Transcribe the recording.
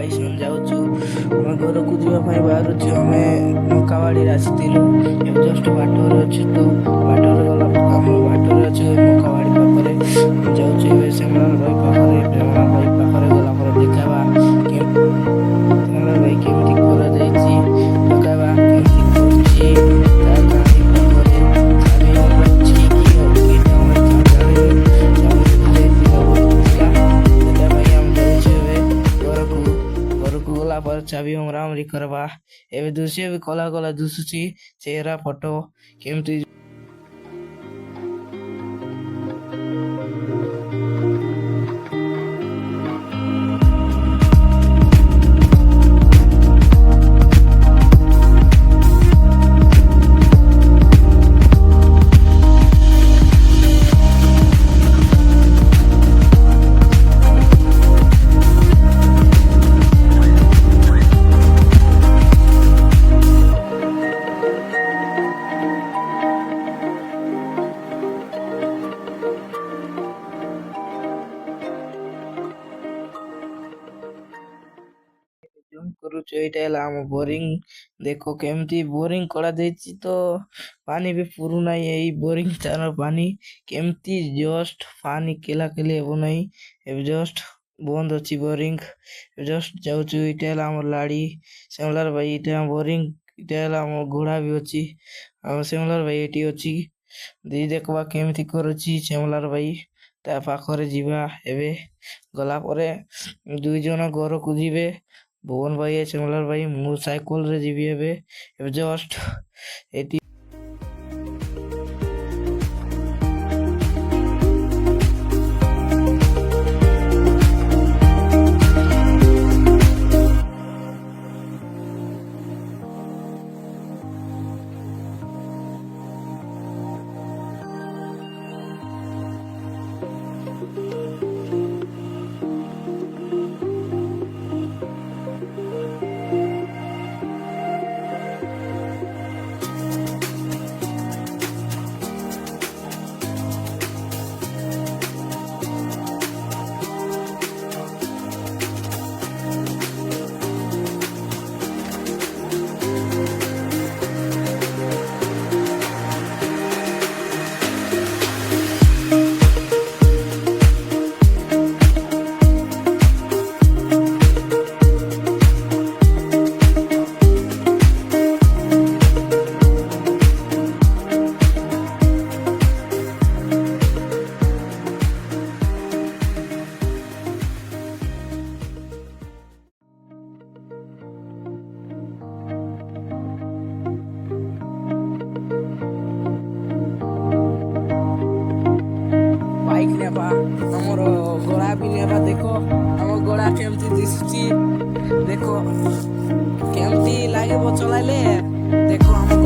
ପାଇସନ୍ ଯାଉଛୁ। ଆମେ ଘରକୁ ଯିବା ପାଇଁ ବାହାରୁଛୁ। ଆମେ ମକାବାଡ଼ିରେ ଆସିଥିଲୁ, ଏବେ ଜଷ୍ଟ ବାଟରେ ଅଛୁ। ତ ବାଟରେ ଗଲା ଆମେ ବାଟରେ ଅଛୁ ମକାବାଡ଼ି ପାଖରେ ଯାଉଛୁ। ଏବେ ଶ୍ୟାମଳାଲ ଭାଇ ପାଖରେ ପ୍ରେମଳାଲ ଭାଇ ପାଖରେ ଗଲା ପରେ ଦେଖାଇବା ଶ୍ୟାମଳାଲ ଭାଇ କେମିତି କରାଯାଇଛି, ଦେଖାଇବା କେମିତି କରୁଛି ତା କାହାଣୀ ପାଖରେ ଚାବି ଆମର ଅଛି କି ଏଇଟା ଆମେ ଜାଣିନୁ। ଚାବି ଯାଇତି ହବ ସେଟା ପାଇଁ ଆମେ ଯାଉଛୁ ଏବେ ଘରକୁ। ଘରକୁ ଗଲା ପରେ ଚାବି ମରାମରି କରିବା। ଏବେ ଦୃଶ୍ୟ ବି କଲା କଲା ଦିଶୁଛି, ଚେହେରା ଫଟୋ କେମିତି ଜୁମ୍ କରୁଛୁ। ଏଇଟା ହେଲା ଆମ ବୋରିଂ। ଦେଖ କେମିତି ବୋରିଂ କରାଯାଇଛି, ତ ପାଣି ବି ପୁରୁନାହିଁ। ଏଇ ବୋରିଂ ତାର ପାଣି କେମିତି ଜଷ୍ଟ ପାଣି କେଲା ହେବ ନାହିଁ। ଏବେ ଜଷ୍ଟ ବନ୍ଦ ଅଛି ବୋରିଂ। ଜଷ୍ଟ ଯାଉଛୁ। ଏଇଟା ହେଲା ଆମର ଲାଡ଼ି ଶ୍ୟାମଳାଲ ଭାଇ। ଏଇଟା ଆମ ବୋରିଂ। ଏଇଟା ହେଲା ଆମ ଘୋଡ଼ା ବି ଅଛି। ଆଉ ଶ୍ୟାମଳାଲ ଭାଇ ଏଇଠି ଅଛି। ଦେଇ ଦେଖବା କେମିତି କରୁଛି ଶ୍ୟାମଳାଲ ଭାଇ। ତା ପାଖରେ ଯିବା। ଏବେ ଗଲା ପରେ ଦୁଇ ଜଣ ଘରକୁ ଯିବେ। ଭୁବନ ଭାଇ ଶ୍ୟାମଳାଲ ଭାଇ, ମୁଁ ସାଇକେଲରେ ଯିବି। ଏବେ ଜଷ୍ଟ ଏଠି ବାଇକ୍ ନେବା, ଆମର ଘୋଡ଼ା ବି ନେବା। ଦେଖ ଆମ ଘୋଡ଼ା କେମିତି ଦିଶୁଛି, ଦେଖ କେମିତି ଲାଗିବ ଚଲାଇଲେ। ଦେଖ ଆମ